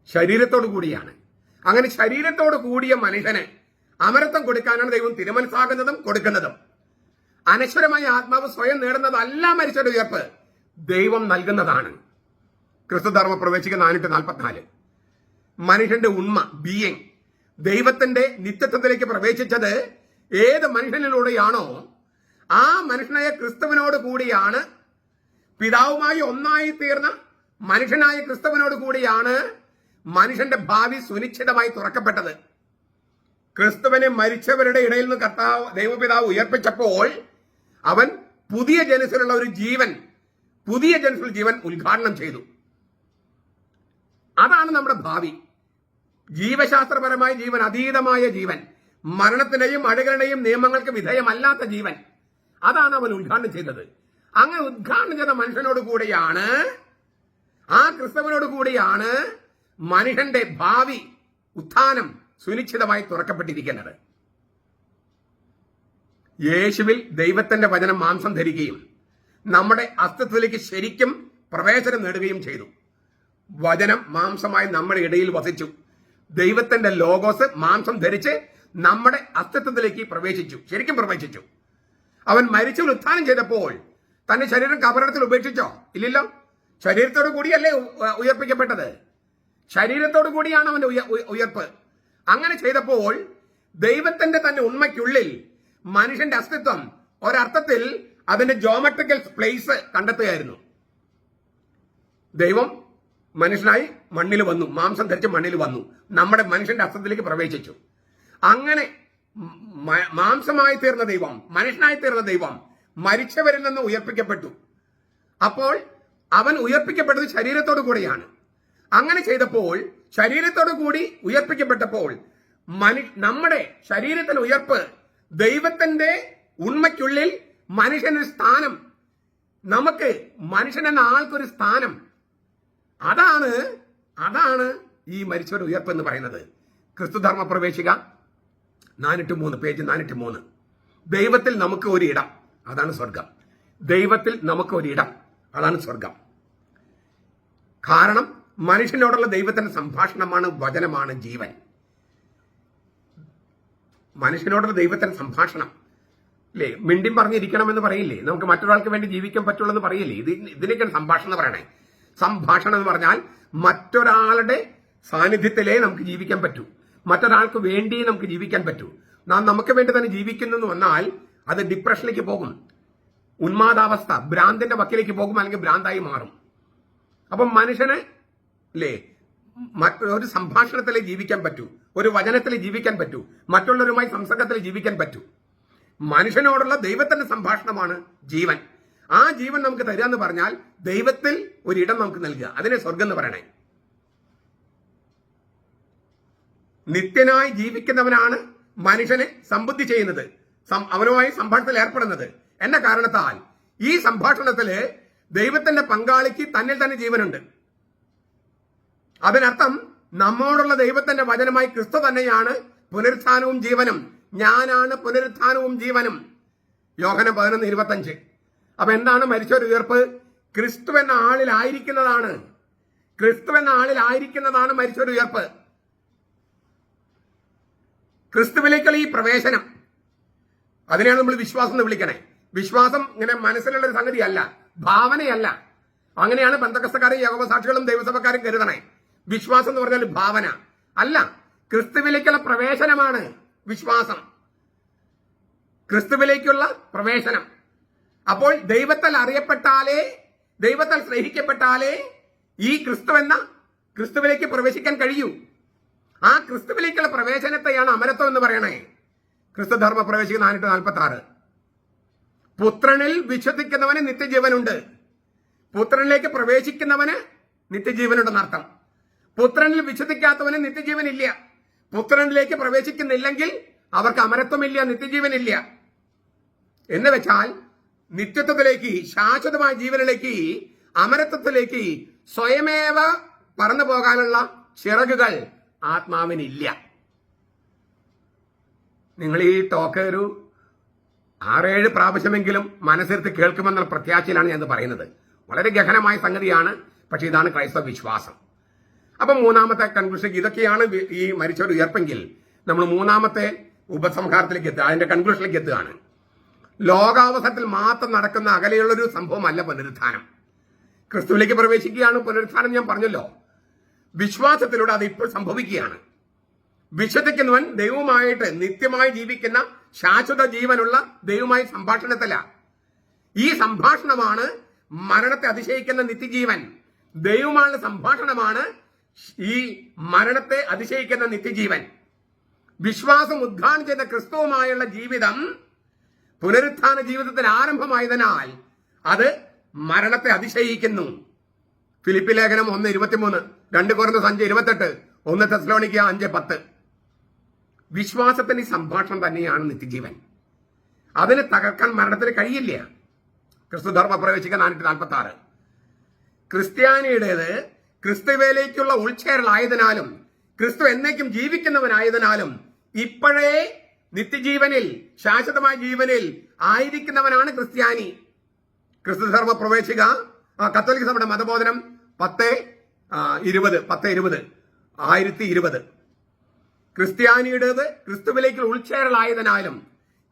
ശരീരത്തോടു കൂടിയാണ്. അങ്ങനെ ശരീരത്തോടു കൂടിയ മനുഷ്യന് അമരത്വം കൊടുക്കാനാണ് ദൈവം തിരുമനസ്സാകുന്നതും കൊടുക്കുന്നതും. അനശ്വരമായ ആത്മാവ് സ്വയം നേടുന്നതല്ല മരിച്ചവരുടെ ഉയർപ്പ്, ദൈവം നൽകുന്നതാണ്. ക്രിസ്തുധർമ്മ പ്രവേശിക 444. മനുഷ്യന്റെ ഉണ്മ, ബീയിങ്, ദൈവത്തിന്റെ നിത്യത്വത്തിലേക്ക് പ്രവേശിച്ചത് ഏത് മനുഷ്യനിലൂടെയാണോ ആ മനുഷ്യനായ ക്രിസ്തുവിനോട് കൂടിയാണ്, പിതാവുമായി ഒന്നായി തീർന്ന മനുഷ്യനായ ക്രിസ്തുവിനോട് കൂടിയാണ് മനുഷ്യന്റെ ഭാവി സുനിശ്ചിതമായി തുറക്കപ്പെട്ടത്. ക്രിസ്തുവിനെ മരിച്ചവരുടെ ഇടയിൽ നിന്ന് കർത്താവ് ദൈവപിതാവ് ഉയർപ്പിച്ചപ്പോൾ അവൻ പുതിയ ജനസിലുള്ള ഒരു ജീവൻ, പുതിയ ജനസിൽ ജീവൻ ഉദ്ഘാടനം ചെയ്തു. അതാണ് നമ്മുടെ ഭാവി. ജീവശാസ്ത്രപരമായ ജീവൻ, അതീതമായ ജീവൻ, മരണത്തിന്റെയും അഴകളുടെയും നിയമങ്ങൾക്ക് വിധേയമല്ലാത്ത ജീവൻ, അതാണ് അവൻ ഉദ്ഘാടനം ചെയ്തത്. അങ്ങനെ ഉദ്ഘാടനം ചെയ്ത മനുഷ്യനോട് കൂടിയാണ്, ആ ക്രിസ്തുവിനോട് കൂടിയാണ് മനുഷ്യന്റെ ഭാവി ഉത്ഥാനം സുനിശ്ചിതമായി തുറക്കപ്പെട്ടിരിക്കുന്നത്. യേശുവിൽ ദൈവത്തിന്റെ വചനം മാംസം ധരിക്കുകയും നമ്മുടെ അസ്തിത്വത്തിലേക്ക് ശരിക്കും പ്രവേശനം നേടുകയും ചെയ്തു. വചനം മാംസമായി നമ്മുടെ ഇടയിൽ വസിച്ചു. ദൈവത്തിന്റെ ലോഗോസ് മാംസം ധരിച്ച് നമ്മുടെ അസ്തിത്വത്തിലേക്ക് പ്രവേശിച്ചു, ശരിക്കും പ്രവേശിച്ചു. അവൻ മരിച്ചു ഉത്ഥാനം ചെയ്തപ്പോൾ തന്റെ ശരീരം കബറിടത്തിൽ ഉപേക്ഷിച്ചോ? ഇല്ലല്ലോ. ശരീരത്തോടു കൂടിയല്ലേ ഉയർപ്പിക്കപ്പെട്ടത്? ശരീരത്തോടു കൂടിയാണ് അവന്റെ ഉയർപ്പ്. അങ്ങനെ ചെയ്തപ്പോൾ ദൈവത്തിന്റെ തന്നെ ഉണ്മയ്ക്കുള്ളിൽ മനുഷ്യന്റെ അസ്തിത്വം ഒരർത്ഥത്തിൽ അതിന്റെ ജോമെട്രിക്കൽ പ്ലേസ് കണ്ടെത്തുകയായിരുന്നു. ദൈവം മനുഷ്യനായി മണ്ണിൽ വന്നു, മാംസം ധരിച്ച് മണ്ണിൽ വന്നു, നമ്മുടെ മനുഷ്യന്റെ അസ്തിത്വത്തിലേക്ക് പ്രവേശിച്ചു. അങ്ങനെ മാംസമായി തീർന്ന ദൈവം, മനുഷ്യനായി തീർന്ന ദൈവം മരിച്ചവരിൽ നിന്ന് ഉയർപ്പിക്കപ്പെട്ടു. അപ്പോൾ അവൻ ഉയർപ്പിക്കപ്പെട്ടത് ശരീരത്തോടു കൂടിയാണ്. അങ്ങനെ ചെയ്തപ്പോൾ, ശരീരത്തോടു കൂടി ഉയർപ്പിക്കപ്പെട്ടപ്പോൾ നമ്മുടെ ശരീരത്തിലെ ഉയർപ്പ്, ദൈവത്തിന്റെ ഉണ്മയ്ക്കുള്ളിൽ മനുഷ്യനൊരു സ്ഥാനം, നമുക്ക് മനുഷ്യനെന്ന ആൾക്കൊരു സ്ഥാനം, അതാണ് ഈ മരിച്ചവരുടെ ഉയർപ്പ് എന്ന് പറയുന്നത്. ക്രിസ്തുധർമ്മ പ്രവേശിക 403, പേജ് 403. ദൈവത്തിൽ നമുക്ക് ഒരു ഇടം, അതാണ് സ്വർഗം. ദൈവത്തിൽ നമുക്ക് ഒരു ഇടം, അതാണ് സ്വർഗം. കാരണം മനുഷ്യനോടുള്ള ദൈവത്തിന്റെ സംഭാഷണമാണ്, വചനമാണ് ജീവൻ. മനുഷ്യനോടുള്ള ദൈവത്തിന്റെ സംഭാഷണം അല്ലേ? മിണ്ടിയും പറഞ്ഞിരിക്കണമെന്ന് പറയില്ലേ? നമുക്ക് മറ്റൊരാൾക്ക് വേണ്ടി ജീവിക്കാൻ പറ്റുള്ളൂ എന്ന് പറയില്ലേ? ഇതിനൊക്കെയാണ് സംഭാഷണം എന്ന് പറയണേ. സംഭാഷണം എന്ന് പറഞ്ഞാൽ മറ്റൊരാളുടെ സാന്നിധ്യത്തിലേ നമുക്ക് ജീവിക്കാൻ പറ്റൂ, മറ്റൊരാൾക്ക് വേണ്ടി നമുക്ക് ജീവിക്കാൻ പറ്റൂ. നാം നമുക്ക് വേണ്ടി തന്നെ ജീവിക്കുന്നു എന്ന് വന്നാൽ അത് ഡിപ്രഷനിലേക്ക് പോകും, ഉന്മാദാവസ്ഥ, ഭ്രാന്തിന്റെ വക്കിലേക്ക് പോകും, അല്ലെങ്കിൽ ഭ്രാന്തായി മാറും. അപ്പം മനുഷ്യന് അല്ലേ ഒരു സംഭാഷണത്തിലേ ജീവിക്കാൻ പറ്റൂ, ഒരു വചനത്തിൽ ജീവിക്കാൻ പറ്റൂ, മറ്റുള്ളവരുമായി സംസർഗത്തിൽ ജീവിക്കാൻ പറ്റൂ. മനുഷ്യനോടുള്ള ദൈവത്തിന്റെ സംഭാഷണമാണ് ജീവൻ. ആ ജീവൻ നമുക്ക് തരിക എന്ന് പറഞ്ഞാൽ ദൈവത്തിൽ ഒരിടം നമുക്ക് നൽകുക, അതിനെ സ്വർഗം എന്ന് പറയണേ. നിത്യനായി ജീവിക്കുന്നവനാണ് മനുഷ്യനെ സംബുദ്ധി ചെയ്യുന്നത്, അവനുമായി സംഭാഷണത്തിൽ ഏർപ്പെടുന്നത്. എന്ന കാരണത്താൽ ഈ സംഭാഷണത്തില് ദൈവത്തിന്റെ പങ്കാളിക്ക് തന്നിൽ തന്നെ ജീവനുണ്ട്. അതിനർത്ഥം നമ്മോടുള്ള ദൈവത്തിന്റെ വചനമായി ക്രിസ്തു തന്നെയാണ് പുനരുത്ഥാനവും ജീവനും. ഞാനാണ് പുനരുത്ഥാനവും ജീവനും. യോഹന്നാൻ 11:25. അപ്പൊ എന്താണ് മരിച്ചവരുടെ ഉയർപ്പ്? ക്രിസ്തു എന്ന ആളിലായിരിക്കുന്നതാണ്. ക്രിസ്തു എന്ന ആളിലായിരിക്കുന്നതാണ് മരിച്ചവരുടെ ഉയർപ്പ്. ക്രിസ്തുവിലേക്കുള്ള ഈ പ്രവേശനം, അതിനെയാണ് നമ്മൾ വിശ്വാസം എന്ന് വിളിക്കണേ. വിശ്വാസം ഇങ്ങനെ മനസ്സിലുള്ള ഒരു സംഗതിയല്ല, ഭാവനയല്ല. അങ്ങനെയാണ് ബന്ധക്കസ്തക്കാരും യഹോവസാക്ഷികളും ദൈവസഭക്കാരും കരുതണേ. വിശ്വാസം എന്ന് പറഞ്ഞാൽ ഭാവന അല്ല, ക്രിസ്തുവിലേക്കുള്ള പ്രവേശനമാണ് വിശ്വാസം, ക്രിസ്തുവിലേക്കുള്ള പ്രവേശനം. അപ്പോൾ ദൈവത്താൽ അറിയപ്പെട്ടാലേ, ദൈവത്താൽ സ്നേഹിക്കപ്പെട്ടാലേ ഈ ക്രിസ്തുവിലേക്ക് പ്രവേശിക്കാൻ കഴിയൂ. ആ ക്രിസ്തുവിലേക്കുള്ള പ്രവേശനത്തെയാണ് അമരത്വം എന്ന് പറയണേ. ക്രിസ്തുധർമ്മ പ്രവേശിക 446. പുത്രനിൽ വിശ്വസിക്കുന്നവന് നിത്യജീവനുണ്ട്. പുത്രനിലേക്ക് പ്രവേശിക്കുന്നവന് നിത്യജീവനുണ്ടെന്നർത്ഥം. പുത്രനിൽ വിശ്വസിക്കാത്തവന് നിത്യജീവനില്ല. പുത്രനിലേക്ക് പ്രവേശിക്കുന്നില്ലെങ്കിൽ അവർക്ക് അമരത്വമില്ല, നിത്യജീവനില്ല. എന്ന് വെച്ചാൽ നിത്യത്വത്തിലേക്ക്, ശാശ്വതമായ ജീവനിലേക്ക്, അമരത്വത്തിലേക്ക് സ്വയമേവ പറന്നു പോകാനുള്ള ചിറകുകൾ ആത്മാവിനില്ല. നിങ്ങൾ ഈ ടോക്ക് ഒരു 6-7 പ്രാവശ്യമെങ്കിലും മനസ്സിരുത്തി കേൾക്കുമെന്നുള്ള പ്രത്യാശയിലാണ് ഞാൻ പറയുന്നത്. വളരെ ഗഹനമായ സംഗതിയാണ്. പക്ഷെ ഇതാണ് ക്രൈസ്തവ വിശ്വാസം. അപ്പം മൂന്നാമത്തെ കൺക്ലൂഷൻ ഇതൊക്കെയാണ്. ഈ മരിച്ചവർ ഉയർപ്പെങ്കിൽ നമ്മൾ മൂന്നാമത്തെ ഉപസംഹാരത്തിലേക്ക് എത്തുക, അതിന്റെ കൺക്ലൂഷനിലേക്ക് എത്തുകയാണ്. ലോകാവസരത്തിൽ മാത്രം നടക്കുന്ന അകലെയുള്ളൊരു സംഭവമല്ല പുനരുത്ഥാനം. ക്രിസ്തുവിലേക്ക് പ്രവേശിക്കുകയാണ് പുനരുത്ഥാനം. ഞാൻ പറഞ്ഞല്ലോ, വിശ്വാസത്തിലൂടെ അത് ഇപ്പോൾ സംഭവിക്കുകയാണ്. വിശ്വസിക്കുന്നവൻ ദൈവവുമായിട്ട് നിത്യമായി ജീവിക്കുന്ന ശാശ്വത ജീവനുള്ള ദൈവമായി സംഭാഷണത്തില. ഈ സംഭാഷണമാണ് മരണത്തെ അതിശയിക്കുന്ന നിത്യജീവൻ. ദൈവമായുള്ള സംഭാഷണമാണ് ഈ മരണത്തെ അതിശയിക്കുന്ന നിത്യജീവൻ. വിശ്വാസം ഉദ്ഘാടനം ചെയ്ത ക്രിസ്തുവുമായുള്ള ജീവിതം പുനരുത്ഥാന ജീവിതത്തിന് ആരംഭമായതിനാൽ അത് മരണത്തെ അതിശയിക്കുന്നു. ഫിലിപ്പി ലേഖനം 1:23, 2 കൊരിന്ത്യർ 5:28, 1 തെസ്സലോനിക്ക 5:10. വിശ്വാസത്തിന്റെ ഈ സംഭാഷണം തന്നെയാണ് നിത്യജീവൻ. അതിനെ തകർക്കാൻ മരണത്തിന് കഴിയില്ല. ക്രിസ്തുധർമ്മ പ്രവേശിക്കാൻ 446. ക്രിസ്ത്യാനിയുടേത് ക്രിസ്തുവിലേക്കുള്ള ഉൾച്ചേരലായതിനാലും ക്രിസ്തു എന്നേക്കും ജീവിക്കുന്നവനായതിനാലും ഇപ്പോഴേ നിത്യജീവനിൽ, ശാശ്വതമായ ജീവനിൽ ആയിരിക്കുന്നവനാണ് ക്രിസ്ത്യാനി. ക്രിസ്തുധർമ്മ പ്രവേശിക കത്തോലിക്ക സഭയുടെ മതബോധനം 10:20, 1020. ക്രിസ്ത്യാനിയുടേത് ക്രിസ്തുവിലേക്ക് ഉൾച്ചേരലായതിനാലും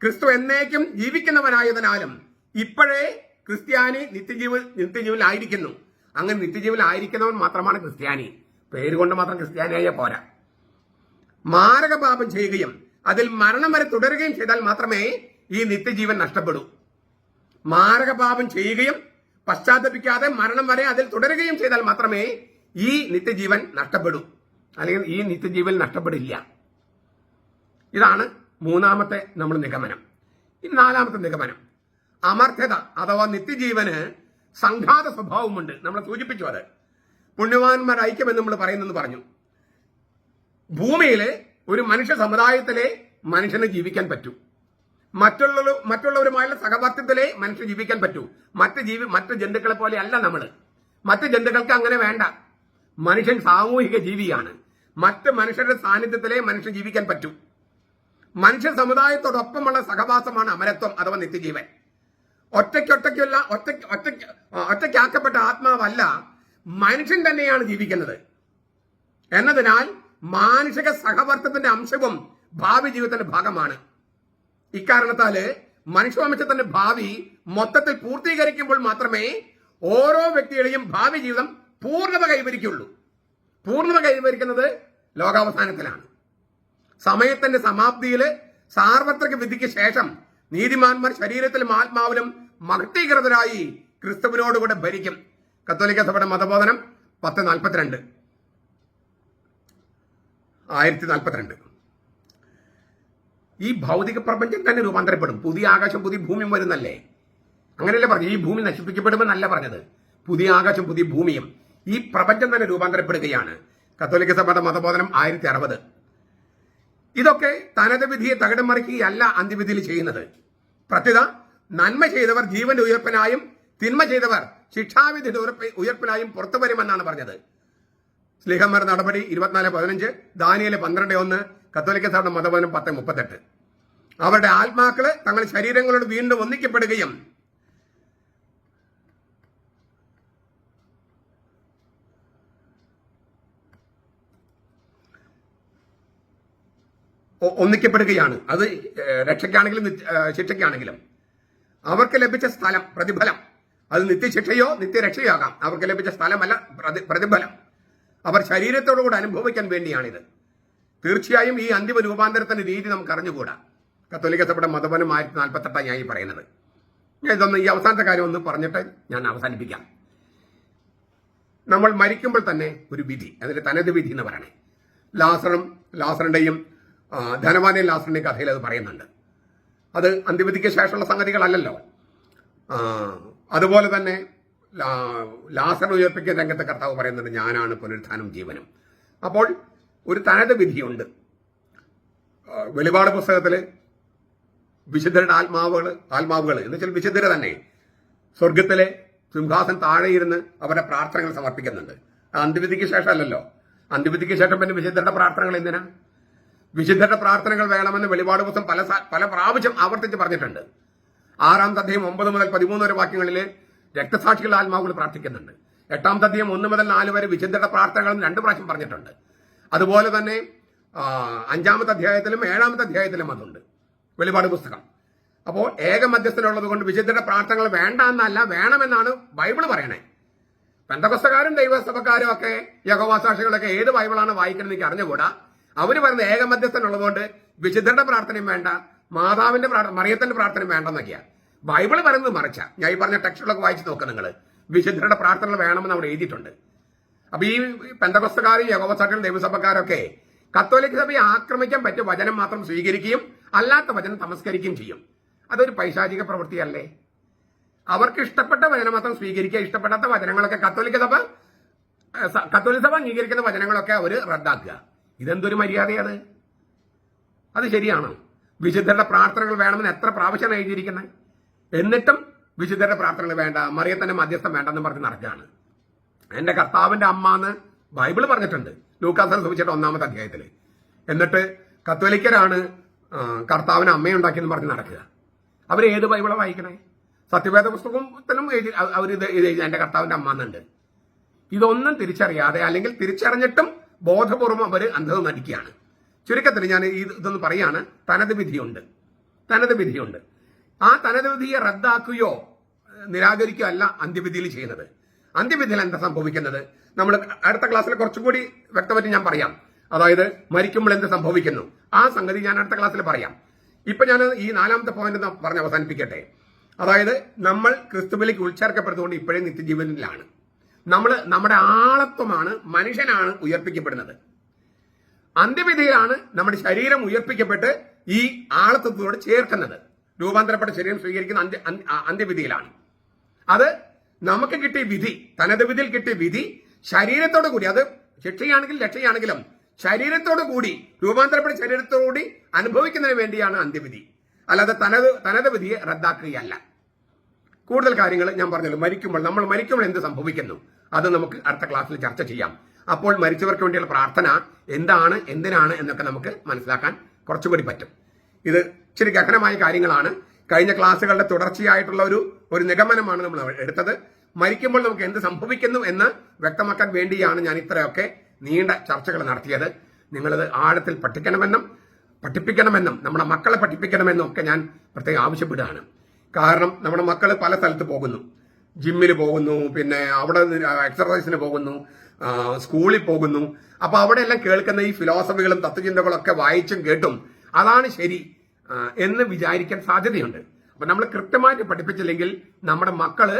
ക്രിസ്തു എന്നേക്കും ജീവിക്കുന്നവനായതിനാലും ഇപ്പോഴേ ക്രിസ്ത്യാനി നിത്യജീവനിലായിരിക്കുന്നു. അങ്ങനെ നിത്യജീവനിലായിരിക്കുന്നവൻ മാത്രമാണ് ക്രിസ്ത്യാനി. പേരുകൊണ്ട് മാത്രം ക്രിസ്ത്യാനിയായ പോരാ. മാരകപാപം ചെയ്യുകയും അതിൽ മരണം വരെ തുടരുകയും ചെയ്താൽ മാത്രമേ ഈ നിത്യജീവൻ നഷ്ടപ്പെടൂ. മാരകപാപം ചെയ്യുകയും പശ്ചാത്തപിക്കാതെ മരണം വരെ അതിൽ തുടരുകയും ചെയ്താൽ മാത്രമേ ഈ നിത്യജീവൻ നഷ്ടപ്പെടൂ. അല്ലെങ്കിൽ ഈ നിത്യജീവൻ നഷ്ടപ്പെടില്ല. ഇതാണ് മൂന്നാമത്തെ നമ്മൾ നിഗമനം. ഈ നാലാമത്തെ നിഗമനം, അമർത്യത അഥവാ നിത്യജീവന് സംഘാത സ്വഭാവമുണ്ട്. നമ്മൾ സൂചിപ്പിച്ചു. അത് പുണ്യവാന്മാർ ഐക്യമെന്ന് നമ്മൾ പറയുന്നെന്ന് പറഞ്ഞു. ഭൂമിയിലെ ഒരു മനുഷ്യ സമുദായത്തിലെ മനുഷ്യന് ജീവിക്കാൻ പറ്റൂ. മറ്റുള്ളവരുമായുള്ള സഹവർത്തിത്വത്തിലെ മനുഷ്യന് ജീവിക്കാൻ പറ്റൂ. മറ്റ് ജന്തുക്കളെ പോലെ അല്ല നമ്മൾ. മറ്റ് ജന്തുക്കൾക്ക് അങ്ങനെ വേണ്ട. മനുഷ്യൻ സാമൂഹിക ജീവിയാണ്. മറ്റ് മനുഷ്യരുടെ സാന്നിധ്യത്തിലെ മനുഷ്യൻ ജീവിക്കാൻ പറ്റൂ. മനുഷ്യ സമുദായത്തോടൊപ്പമുള്ള സഹവാസമാണ് അമരത്വം അഥവാ നിത്യജീവൻ. ഒറ്റയ്ക്കാക്കപ്പെട്ട ആത്മാവല്ല, മനുഷ്യൻ തന്നെയാണ് ജീവിക്കുന്നത് എന്നതിനാൽ മാനുഷിക സഹവർത്തത്തിന്റെ അംശവും ഭാവി ജീവിതത്തിന്റെ ഭാഗമാണ്. ഇക്കാരണത്താല് മനുഷ്യവംശത്തിന്റെ ഭാവി മൊത്തത്തിൽ പൂർത്തീകരിക്കുമ്പോൾ മാത്രമേ ഓരോ വ്യക്തിയുടെയും ഭാവി ജീവിതം പൂർണ്ണത കൈവരിക്കുള്ളൂ. പൂർണ്ണത കൈവരിക്കുന്നത് ലോകാവസാനത്തിലാണ്. സമയത്തിന്റെ സമാപ്തിയില് സാർവത്രിക വിധിക്ക് ശേഷം നീതിമാന്മാർ ശരീരത്തിലും ആത്മാവിലും മഹത്വീകൃതരായി ക്രിസ്തുവിനോടുകൂടെ ഭരിക്കും. കത്തോലിക്ക സഭയുടെ മതബോധനം 10:42, 1042. ഈ ഭൗതിക പ്രപഞ്ചം തന്നെ രൂപാന്തരപ്പെടും. പുതിയ ആകാശം പുതിയ ഭൂമിയും വരുന്നല്ലേ? അങ്ങനെയല്ലേ പറഞ്ഞു? ഈ ഭൂമി നശിപ്പിക്കപ്പെടുമെന്നല്ല പറഞ്ഞത്. പുതിയ ആകാശം പുതിയ ഭൂമിയും ഈ പ്രപഞ്ചം തന്നെ രൂപാന്തരപ്പെടുകയാണ്. കത്തോലിക്ക സഭയുടെ മതബോധനം 1060. ഇതൊക്കെ തനത് വിധിയെ തകിടം മറിക്കുകയല്ല അന്ത്യവിധിയിൽ ചെയ്യുന്നത്. പ്രത്യുത നന്മ ചെയ്തവർ ജീവന്റെ ഉയർപ്പിനായും തിന്മ ചെയ്തവർ ശിക്ഷാവിധിയുടെ ഉയർപ്പിനായും പുറത്തു വരുമെന്നാണ് പറഞ്ഞത്. സ്ലീഹന്മാർ നടപടി 24:15, ദാനിയേൽ 12:1, കത്തോലിക്ക സഭയുടെ മതബോധനം 10:38. അവരുടെ ആത്മാക്കള് തങ്ങളുടെ ശരീരങ്ങളോട് വീണ്ടും ഒന്നിക്കപ്പെടുകയും ഒന്നിക്കപ്പെടുകയാണ്. അത് രക്ഷയ്ക്കാണെങ്കിലും ശിക്ഷയ്ക്കാണെങ്കിലും അവർക്ക് ലഭിച്ച സ്ഥലം, പ്രതിഫലം, അത് നിത്യശിക്ഷയോ നിത്യരക്ഷയോ ആകാം. അവർക്ക് ലഭിച്ച സ്ഥലമല്ല പ്രതിഫലം. അവർ ശരീരത്തോടുകൂടെ അനുഭവിക്കാൻ വേണ്ടിയാണിത്. തീർച്ചയായും ഈ അന്തിമ രൂപാന്തരത്തിന്റെ രീതി നമുക്ക് അറിഞ്ഞുകൂടാ. കത്തോലിക്ക സഭയുടെ മതബോധനം 1048 ഞാൻ ഈ പറയുന്നത്. ഇതൊന്ന് ഈ അവസാനത്തെ കാര്യം ഒന്ന് പറഞ്ഞിട്ട് ഞാൻ അവസാനിപ്പിക്കാം. നമ്മൾ മരിക്കുമ്പോൾ തന്നെ ഒരു വിധി, അതിന്റെ തനത് വിധി എന്ന് പറയണേ. ലാസറിന്റെയും ധനവാനെയും ലാസറിന്റെയും കഥയിൽ അത് പറയുന്നുണ്ട്. അത് അന്ത്യവിധിക്ക് ശേഷമുള്ള സംഗതികളല്ലല്ലോ. അതുപോലെ തന്നെ ലാസർ ഉയർപ്പിക്കുന്ന രംഗത്തെ കർത്താവ് പറയുന്നുണ്ട്, ഞാനാണ് പുനരുത്ഥാനം ജീവനും. അപ്പോൾ ഒരു തനത് വിധിയുണ്ട്. വെളിപാട് പുസ്തകത്തില് വിശുദ്ധരുടെ ആത്മാവുകൾ എന്ന് വെച്ചാൽ വിശുദ്ധര് തന്നെ സ്വർഗത്തിലെ സിംഹാസനം താഴെ ഇരുന്ന് അവരുടെ പ്രാർത്ഥനകൾ സമർപ്പിക്കുന്നുണ്ട്. അന്ത്യവിധിക്ക് ശേഷമല്ലല്ലോ. അന്ത്യവിധിക്ക് ശേഷം പിന്നെ വിശുദ്ധരുടെ പ്രാർത്ഥനകൾ എന്തിനാ? വിശുദ്ധരുടെ പ്രാർത്ഥനകൾ വേണമെന്ന് വെളിപാട് പുസ്തകം പല പ്രാവശ്യം ആവർത്തിച്ച് പറഞ്ഞിട്ടുണ്ട്. 6-ാം അധ്യായം 9 മുതൽ 13 വരെ വാക്യങ്ങളിൽ രക്തസാക്ഷികളുടെ ആത്മാവുകൾ പ്രാർത്ഥിക്കുന്നുണ്ട്. 8-ാം അധ്യായം 1 മുതൽ 4 വരെ വിശുദ്ധരുടെ പ്രാർത്ഥനകളും 2 പ്രാവശ്യം പറഞ്ഞിട്ടുണ്ട്. അതുപോലെ തന്നെ 5-ാമത്തെ അധ്യായത്തിലും 7-ാമത്തെ അധ്യായത്തിലും അതുണ്ട് വെളിപാട് പുസ്തകം. അപ്പോൾ ഏക മധ്യസ്ഥനുള്ളത് കൊണ്ട് വിശുദ്ധരുടെ പ്രാർത്ഥനകൾ വേണ്ട എന്നല്ല, വേണമെന്നാണ് ബൈബിള് പറയണേ. പെന്തക്കോസ്തക്കാരും ദൈവസഭക്കാരും ഒക്കെ യഹോവാസാക്ഷികളൊക്കെ ഏത് ബൈബിളാണ് വായിക്കുന്നത് എനിക്ക് അറിഞ്ഞുകൂടാ. അവര് പറയുന്ന ഏക മധ്യസ്ഥനുള്ളതുകൊണ്ട് വിശുദ്ധരുടെ പ്രാർത്ഥനയും വേണ്ട, മാതാവിന്റെ മറിയത്തിന്റെ പ്രാർത്ഥനയും വേണ്ടെന്നൊക്കെയാ. ബൈബിള് പറയുന്നത് മറിച്ച. ഞാൻ ഈ പറഞ്ഞ ടെക്സ്റ്റുകളൊക്കെ വായിച്ചു നോക്കുക നിങ്ങൾ. വിശുദ്ധരുടെ പ്രാർത്ഥനകൾ വേണമെന്ന് അവിടെ എഴുതിയിട്ടുണ്ട്. അപ്പൊ ഈ പെന്തക്കോസ്തക്കാരും യഹോവാസാക്ഷികളും ദൈവസഭക്കാരൊക്കെ കത്തോലിക്ക സഭയെ ആക്രമിക്കാൻ പറ്റിയ വചനം മാത്രം സ്വീകരിക്കുകയും അല്ലാത്ത വചനം തമസ്കരിക്കുകയും ചെയ്യും. അതൊരു പൈശാചിക പ്രവൃത്തിയല്ലേ? അവർക്ക് ഇഷ്ടപ്പെട്ട വചനം മാത്രം സ്വീകരിക്കുക, ഇഷ്ടപ്പെടാത്ത വചനങ്ങളൊക്കെ കത്തോലിക്ക സഭ അംഗീകരിക്കുന്ന വചനങ്ങളൊക്കെ അവര് റദ്ദാക്കുക. ഇതെന്തൊരു മര്യാദയത്? അത് ശരിയാണോ? വിശുദ്ധരുടെ പ്രാർത്ഥനകൾ വേണമെന്ന് എത്ര പ്രാവശ്യം എഴുതിയിരിക്കുന്നത്? എന്നിട്ടും വിശുദ്ധരുടെ പ്രാർത്ഥനകൾ വേണ്ട, മറിയത്തിന്റെ മധ്യസ്ഥം വേണ്ടെന്ന് പറഞ്ഞ് നടക്കുകയാണ്. എന്റെ കർത്താവിന്റെ അമ്മ എന്ന് ബൈബിള് പറഞ്ഞിട്ടുണ്ട് ലൂക്കാസ് സുവിശേഷം 1-ാമത്തെ അധ്യായത്തില്. എന്നിട്ട് കത്തോലിക്കരാണ് കർത്താവിന് അമ്മയുണ്ടാക്കിയെന്ന് പറഞ്ഞ് നടക്കുക. അവർ ഏത് ബൈബിളാണ് വായിക്കണേ? സത്യവേദ പുസ്തകത്തിലും അവരിത് എന്റെ കർത്താവിന്റെ അമ്മ എന്നുണ്ട്. ഇതൊന്നും തിരിച്ചറിയാതെ, അല്ലെങ്കിൽ തിരിച്ചറിഞ്ഞിട്ടും ബോധപൂർവം അവര് അന്ധത നടിക്കുകയാണ്. ചുരുക്കത്തിൽ ഞാൻ ഇതൊന്ന് പറയാണ്. തനത് വിധിയുണ്ട്. ആ തനത് വിധിയെ റദ്ദാക്കുകയോ നിരാകരിക്കുകയോ അല്ല അന്ത്യവിധിയിൽ ചെയ്യുന്നത്. അന്ത്യവിധിയിൽ എന്താ സംഭവിക്കുന്നത്? നമ്മൾ അടുത്ത ക്ലാസ്സിൽ കുറച്ചുകൂടി വ്യക്തമായിട്ട് ഞാൻ പറയാം. അതായത് മരിക്കുമ്പോൾ എന്ത് സംഭവിക്കുന്നു, ആ സംഗതി ഞാൻ അടുത്ത ക്ലാസ്സിൽ പറയാം. ഇപ്പൊ ഞാൻ ഈ 4-ാമത്തെ പോയിന്റ് പറഞ്ഞ് അവസാനിപ്പിക്കട്ടെ. അതായത് നമ്മൾ ക്രിസ്തുവിലേക്ക് ഉൾച്ചേർക്കപ്പെടുന്നതുകൊണ്ട് ഇപ്പോഴേ നിത്യജീവനിലാണ്. നമ്മുടെ ആളത്വമാണ്, മനുഷ്യനാണ് ഉയർപ്പിക്കപ്പെടുന്നത്. അന്ത്യവിധിയിലാണ് നമ്മുടെ ശരീരം ഉയർപ്പിക്കപ്പെട്ട് ഈ ആളത്വത്തോട് ചേർക്കുന്നത്. രൂപാന്തരപ്പെട്ട ശരീരം സ്വീകരിക്കുന്ന അന്ത്യവിധിയിലാണ്. അത് നമുക്ക് കിട്ടിയ വിധി, തനത് വിധിയിൽ കിട്ടിയ വിധി ശരീരത്തോടു കൂടി, അത് ശിക്ഷയാണെങ്കിലും രക്ഷയാണെങ്കിലും ശരീരത്തോടു കൂടി, രൂപാന്തരപ്പെട്ട ശരീരത്തോടുകൂടി അനുഭവിക്കുന്നതിന് വേണ്ടിയാണ് അന്ത്യവിധി. അല്ലാതെ തനത് വിധിയെ റദ്ദാക്കുകയല്ല. കൂടുതൽ കാര്യങ്ങൾ ഞാൻ പറഞ്ഞല്ലോ. നമ്മൾ മരിക്കുമ്പോൾ എന്ത് സംഭവിക്കുന്നു അത് നമുക്ക് അടുത്ത ക്ലാസ്സിൽ ചർച്ച ചെയ്യാം. അപ്പോൾ മരിച്ചവർക്ക് വേണ്ടിയുള്ള പ്രാർത്ഥന എന്താണ്, എന്തിനാണ് എന്നൊക്കെ നമുക്ക് മനസ്സിലാക്കാൻ കുറച്ചുകൂടി പറ്റും. ഇത് ഇച്ചിരി ഗഹനമായ കാര്യങ്ങളാണ്. കഴിഞ്ഞ ക്ലാസ്സുകളുടെ തുടർച്ചയായിട്ടുള്ള ഒരു നിഗമനമാണ് നമ്മൾ എടുത്തത്. മരിക്കുമ്പോൾ നമുക്ക് എന്ത് സംഭവിക്കുന്നു എന്ന് വ്യക്തമാക്കാൻ വേണ്ടിയാണ് ഞാൻ ഇത്രയൊക്കെ നീണ്ട ചർച്ചകൾ നടത്തിയത്. നിങ്ങളത് ആഴത്തിൽ പഠിപ്പിക്കണമെന്നും നമ്മുടെ മക്കളെ പഠിപ്പിക്കണമെന്നും ഒക്കെ ഞാൻ പ്രത്യേകം ആവശ്യപ്പെടുകയാണ്. കാരണം നമ്മുടെ മക്കൾ പല സ്ഥലത്ത് പോകുന്നു, ജിമ്മിൽ പോകുന്നു, പിന്നെ അവിടെ എക്സർസൈസിന് പോകുന്നു, സ്കൂളിൽ പോകുന്നു. അപ്പൊ അവിടെ എല്ലാം കേൾക്കുന്ന ഈ ഫിലോസഫികളും തത്വചിന്തകളൊക്കെ വായിച്ചും കേട്ടും അതാണ് ശരി എന്ന് വിചാരിക്കാൻ സാധ്യതയുണ്ട്. അപ്പൊ നമ്മൾ കൃത്യമായിട്ട് പഠിപ്പിച്ചില്ലെങ്കിൽ നമ്മുടെ മക്കള്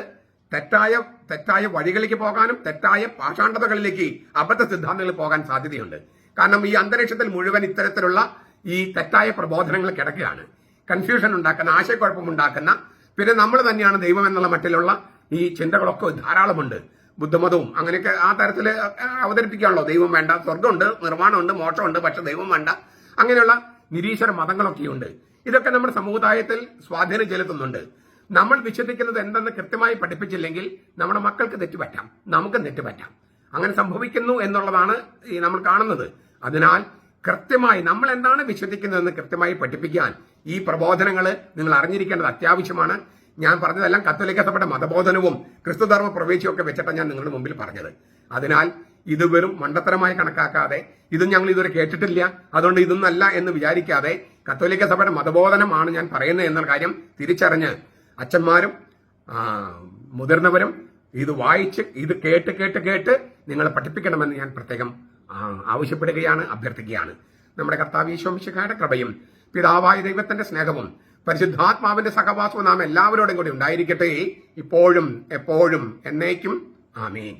തെറ്റായ വഴികളിലേക്ക് പോകാനും തെറ്റായ പാഷാണ്ഡതകളിലേക്ക്, അബദ്ധ സിദ്ധാന്തങ്ങളിൽ പോകാൻ സാധ്യതയുണ്ട്. കാരണം ഈ അന്തരീക്ഷത്തിൽ മുഴുവൻ ഇത്തരത്തിലുള്ള ഈ തെറ്റായ പ്രബോധനങ്ങൾ കിടക്കുകയാണ്. കൺഫ്യൂഷൻ ഉണ്ടാക്കുന്ന, ആശയക്കുഴപ്പമുണ്ടാക്കുന്ന, പിന്നെ നമ്മൾ തന്നെയാണ് ദൈവം എന്നുള്ള മട്ടിലുള്ള ഈ ചിന്തകളൊക്കെ ധാരാളമുണ്ട്. ബുദ്ധമതവും അങ്ങനെയൊക്കെ ആ തരത്തിൽ അവതരിപ്പിക്കുകയാണല്ലോ. ദൈവം വേണ്ട, സ്വർഗമുണ്ട്, നിർമ്മാണമുണ്ട്, മോക്ഷമുണ്ട്, പക്ഷെ ദൈവം വേണ്ട, അങ്ങനെയുള്ള നിരീശ്വര മതങ്ങളൊക്കെയുണ്ട്. ഇതൊക്കെ നമ്മുടെ സമുദായത്തിൽ സ്വാധീനം ചെലുത്തുന്നുണ്ട്. നമ്മൾ വിശ്വസിക്കുന്നത് എന്തെന്ന് കൃത്യമായി പഠിപ്പിച്ചില്ലെങ്കിൽ നമ്മുടെ മക്കൾക്ക് തെറ്റുപറ്റാം, നമുക്കും തെറ്റുപറ്റാം. അങ്ങനെ സംഭവിക്കുന്നു എന്നുള്ളതാണ് ഈ നമ്മൾ കാണുന്നത്. അതിനാൽ കൃത്യമായി നമ്മൾ എന്താണ് വിശ്വസിക്കുന്നതെന്ന് കൃത്യമായി പഠിപ്പിക്കാൻ ഈ പ്രബോധനങ്ങൾ നിങ്ങൾ അറിഞ്ഞിരിക്കേണ്ടത് അത്യാവശ്യമാണ്. ഞാൻ പറഞ്ഞതെല്ലാം കത്തോലിക്ക സഭയുടെ മതബോധനവും ക്രിസ്തുധർമ്മ പ്രവേശവും ഒക്കെ വെച്ചിട്ടാണ് ഞാൻ നിങ്ങളുടെ മുമ്പിൽ പറഞ്ഞത്. അതിനാൽ ഇത് വെറും മണ്ടത്തരമായി കണക്കാക്കാതെ, ഇതും ഞങ്ങൾ ഇതുവരെ കേട്ടിട്ടില്ല, അതുകൊണ്ട് ഇതൊന്നല്ല എന്ന് വിചാരിക്കാതെ കത്തോലിക്ക സഭയുടെ മതബോധനമാണ് ഞാൻ പറയുന്നത് എന്ന കാര്യം തിരിച്ചറിഞ്ഞ് അച്ഛന്മാരും മുതിർന്നവരും ഇത് വായിച്ച് ഇത് കേട്ട് നിങ്ങളെ പഠിപ്പിക്കണമെന്ന് ഞാൻ പ്രത്യേകം ആവശ്യപ്പെടുകയാണ്, അഭ്യർത്ഥിക്കുകയാണ്. നമ്മുടെ കർത്താവ് ഈശോ മിശിഹായുടെ കൃപയും പിതാവായ ദൈവത്തിന്റെ സ്നേഹവും പരിശുദ്ധാത്മാവിന്റെ സഹവാസവും നാം എല്ലാവരോടും കൂടി ഉണ്ടായിരിക്കട്ടെ, ഇപ്പോഴും എപ്പോഴും എന്നേക്കും. ആമേൻ.